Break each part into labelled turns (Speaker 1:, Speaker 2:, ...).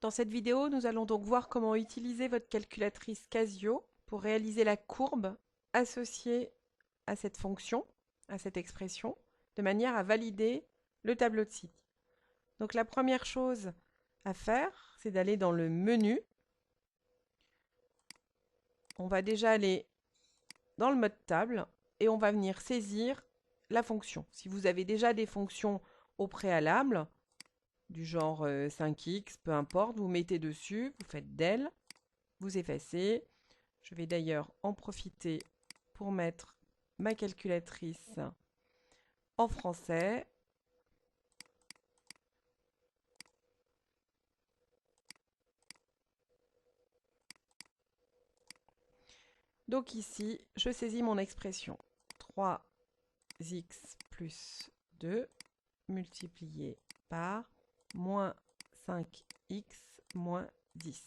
Speaker 1: Dans cette vidéo, nous allons donc voir comment utiliser votre calculatrice Casio pour réaliser la courbe associée à cette fonction, à cette expression, de manière à valider le tableau de Sylvie. Donc la première chose à faire, c'est d'aller dans le menu. On va déjà aller dans le mode table et on va venir saisir la fonction. Si vous avez déjà des fonctions au préalable, du genre 5x, peu importe, vous mettez dessus, vous faites del, vous effacez. Je vais d'ailleurs en profiter pour mettre ma calculatrice en français. Donc ici, je saisis mon expression 3x plus 2 multiplié par moins 5x moins 10.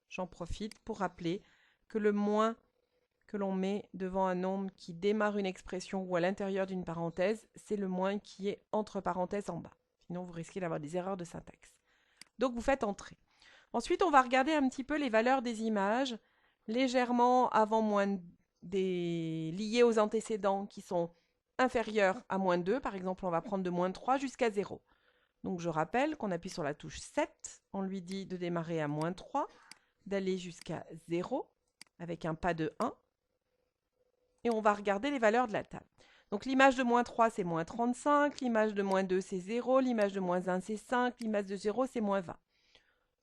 Speaker 1: J'en profite pour rappeler que le moins que l'on met devant un nombre qui démarre une expression ou à l'intérieur d'une parenthèse, c'est le moins qui est entre parenthèses en bas. Sinon, vous risquez d'avoir des erreurs de syntaxe. Donc, vous faites entrer. Ensuite, on va regarder un petit peu les valeurs des images, légèrement avant moins des liées aux antécédents qui sont inférieures à moins 2. Par exemple, on va prendre de moins 3 jusqu'à 0. Donc, je rappelle qu'on appuie sur la touche 7. On lui dit de démarrer à moins 3, d'aller jusqu'à 0 avec un pas de 1. Et on va regarder les valeurs de la table. Donc l'image de moins 3, c'est moins 35, l'image de moins 2, c'est 0, l'image de moins 1, c'est 5, l'image de 0, c'est moins 20.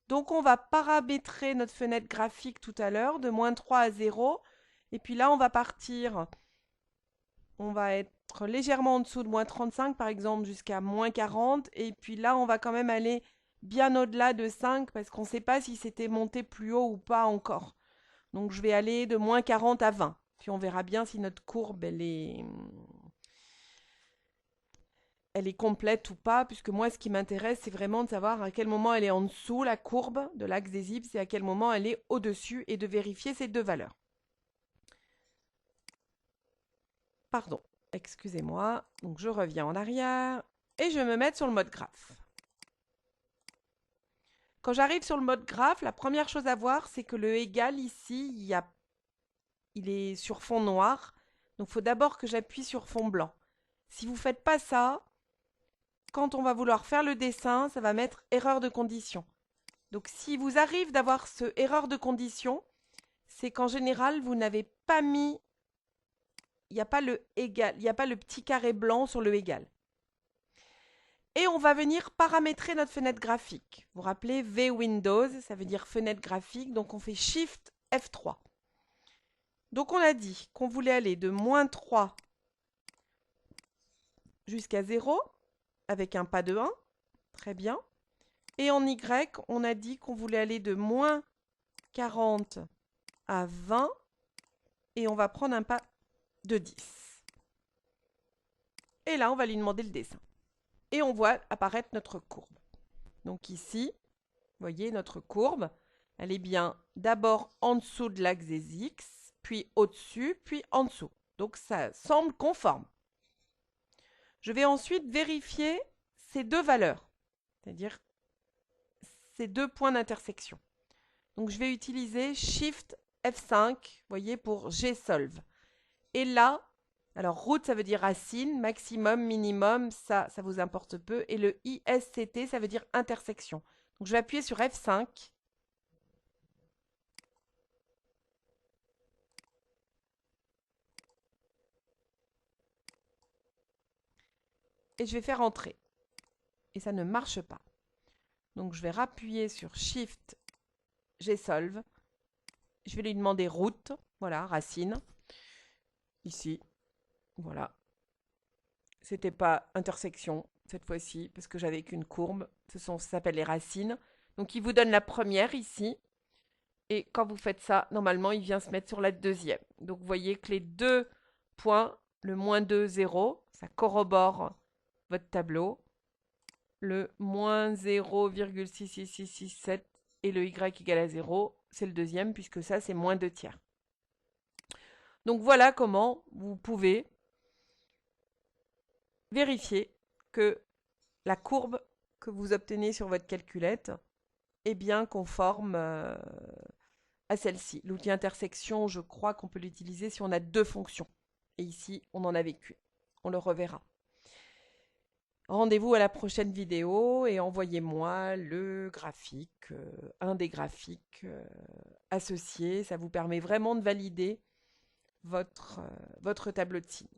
Speaker 1: Donc on va paramétrer notre fenêtre graphique tout à l'heure de moins 3 à 0. Et puis là, on va partir, on va être légèrement en dessous de moins 35, par exemple, jusqu'à moins 40. Et puis là, on va quand même aller bien au-delà de 5 parce qu'on ne sait pas si c'était monté plus haut ou pas encore. Donc je vais aller de moins 40 à 20. Puis on verra bien si notre courbe, elle est complète ou pas, puisque moi, ce qui m'intéresse, c'est vraiment de savoir à quel moment elle est en dessous, la courbe de l'axe des ellipses, et à quel moment elle est au-dessus, et de vérifier ces deux valeurs. Pardon, excusez-moi. Donc je reviens en arrière, et je vais me mettre sur le mode graphe. Quand j'arrive sur le mode graphe, la première chose à voir, c'est que le égal ici, il est sur fond noir. Donc il faut d'abord que j'appuie sur fond blanc. Si vous ne faites pas ça, quand on va vouloir faire le dessin, ça va mettre erreur de condition. Donc si vous arrive d'avoir ce erreur de condition, c'est qu'en général, vous n'avez pas mis, il n'y a pas le égal, il n'y a pas le petit carré blanc sur le égal. Et on va venir paramétrer notre fenêtre graphique. Vous vous rappelez, V Windows, ça veut dire fenêtre graphique, donc on fait Shift F3. Donc on a dit qu'on voulait aller de moins 3 jusqu'à 0, avec un pas de 1, très bien. Et en Y, on a dit qu'on voulait aller de moins 40 à 20, et on va prendre un pas de 10. Et là, on va lui demander le dessin. Et on voit apparaître notre courbe. Donc ici, vous voyez notre courbe, elle est bien d'abord en dessous de l'axe des X, puis au-dessus, puis en dessous. Donc ça semble conforme. Je vais ensuite vérifier ces deux valeurs, c'est-à-dire ces deux points d'intersection. Donc je vais utiliser Shift F5, vous voyez, pour Gsolve. Et là, alors root, ça veut dire racine, maximum, minimum, ça vous importe peu. Et le ISCT, ça veut dire intersection. Donc je vais appuyer sur F5. Et je vais faire entrer. Et ça ne marche pas. Donc je vais rappuyer sur Shift Gsolve. Je vais lui demander root, voilà, racine. Ici, voilà. C'était pas intersection cette fois-ci, parce que j'avais qu'une courbe. Ça s'appelle les racines. Donc il vous donne la première ici. Et quand vous faites ça, normalement, il vient se mettre sur la deuxième. Donc vous voyez que les deux points, le moins 2, 0, ça corrobore votre tableau. Le moins 0,66667 et le y égale à 0, c'est le deuxième, puisque ça, c'est moins 2 tiers. Donc voilà comment vous pouvez vérifier que la courbe que vous obtenez sur votre calculette est bien conforme à celle-ci. L'outil intersection, je crois qu'on peut l'utiliser si on a deux fonctions. Et ici, on en avait qu'une. On le reverra. Rendez-vous à la prochaine vidéo et envoyez-moi le graphique, un des graphiques associés. Ça vous permet vraiment de valider votre tableau de signes.